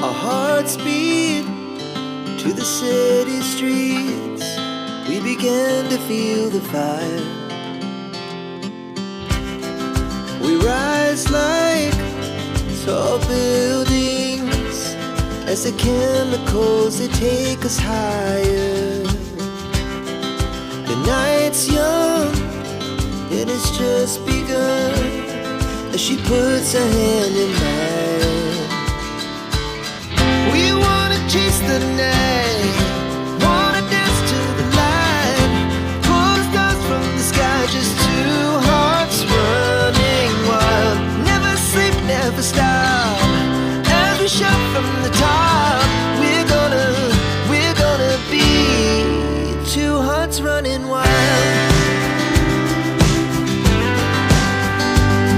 Our hearts beat to the city streets. We began to feel the fire. We rise like tall buildings as the chemicals, they take us higher. The night's young, it has just begun, as she puts her hand in mine. We wanna chase the night.